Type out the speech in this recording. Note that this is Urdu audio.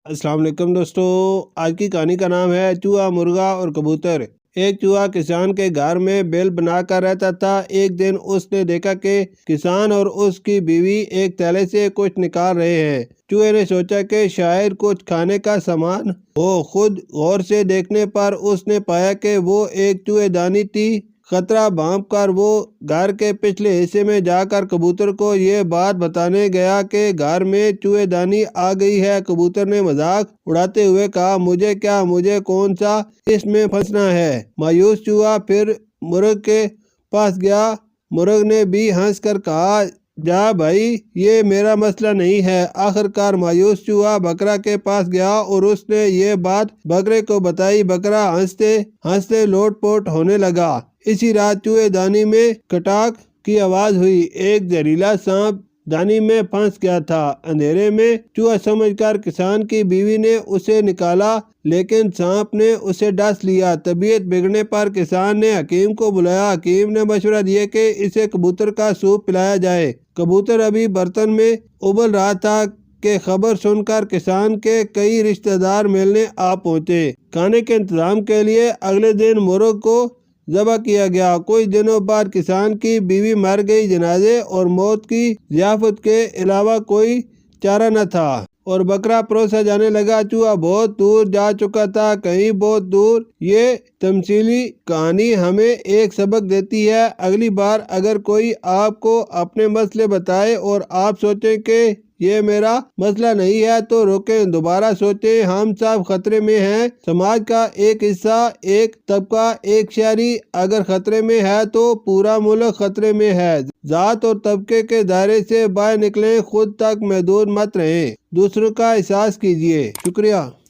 السلام علیکم دوستو، آج کی کہانی کا نام ہے چوہا، مرغا اور کبوتر۔ ایک چوہا کسان کے گھر میں بیل بنا کر رہتا تھا۔ ایک دن اس نے دیکھا کہ کسان اور اس کی بیوی ایک تھیلے سے کچھ نکال رہے ہیں۔ چوہے نے سوچا کہ شاید کچھ کھانے کا سامان ہو۔ خود غور سے دیکھنے پر اس نے پایا کہ وہ ایک چوہے دانی تھی۔ خطرہ بھانپ کر وہ گھر کے پچھلے حصے میں جا کر کبوتر کو یہ بات بتانے گیا کہ گھر میں چوہے دانی آ گئی ہے۔ کبوتر نے مذاق اڑاتے ہوئے کہا، مجھے کیا، مجھے کون سا اس میں پھنسنا ہے۔ مایوس چوہا پھر مرغ کے پاس گیا۔ مرغ نے بھی ہنس کر کہا، جا بھائی، یہ میرا مسئلہ نہیں ہے۔ آخرکار مایوس چوہا بکرا کے پاس گیا اور اس نے یہ بات بکرے کو بتائی۔ بکرا ہنستے ہنستے لوٹ پوٹ ہونے لگا۔ اسی رات چوہے دانی میں کٹاک کی آواز ہوئی۔ ایک زہریلا سانپ دانی میں پھنس گیا تھا۔ اندھیرے میں چوہا سمجھ کر کسان کی بیوی نے اسے نکالا، لیکن سانپ نے اسے ڈس لیا۔ طبیعت بگڑنے پر کسان نے حکیم کو بلایا۔ حکیم نے مشورہ دیا کہ اسے کبوتر کا سوپ پلایا جائے۔ کبوتر ابھی برتن میں ابل رہا تھا کہ خبر سن کر کسان کے کئی رشتہ دار ملنے آ پہنچے۔ کھانے کے انتظام کے لیے اگلے دن مرغ کو ذبح کیا گیا۔ کچھ دنوں بعد کسان کی بیوی مر گئی۔ جنازے اور موت کی ضیافت کے علاوہ کوئی چارہ نہ تھا اور بکرا پروسا جانے لگا۔ چوہا بہت دور جا چکا تھا، کہیں بہت دور۔ یہ تمثیلی کہانی ہمیں ایک سبق دیتی ہے۔ اگلی بار اگر کوئی آپ کو اپنے مسئلے بتائے اور آپ سوچیں کہ یہ میرا مسئلہ نہیں ہے تو روکیں، دوبارہ سوچیں۔ ہم سب خطرے میں ہیں۔ سماج کا ایک حصہ، ایک طبقہ، ایک شہری اگر خطرے میں ہے تو پورا ملک خطرے میں ہے۔ ذات اور طبقے کے دائرے سے باہر نکلیں، خود تک محدود مت رہیں، دوسروں کا احساس کیجیے۔ شکریہ۔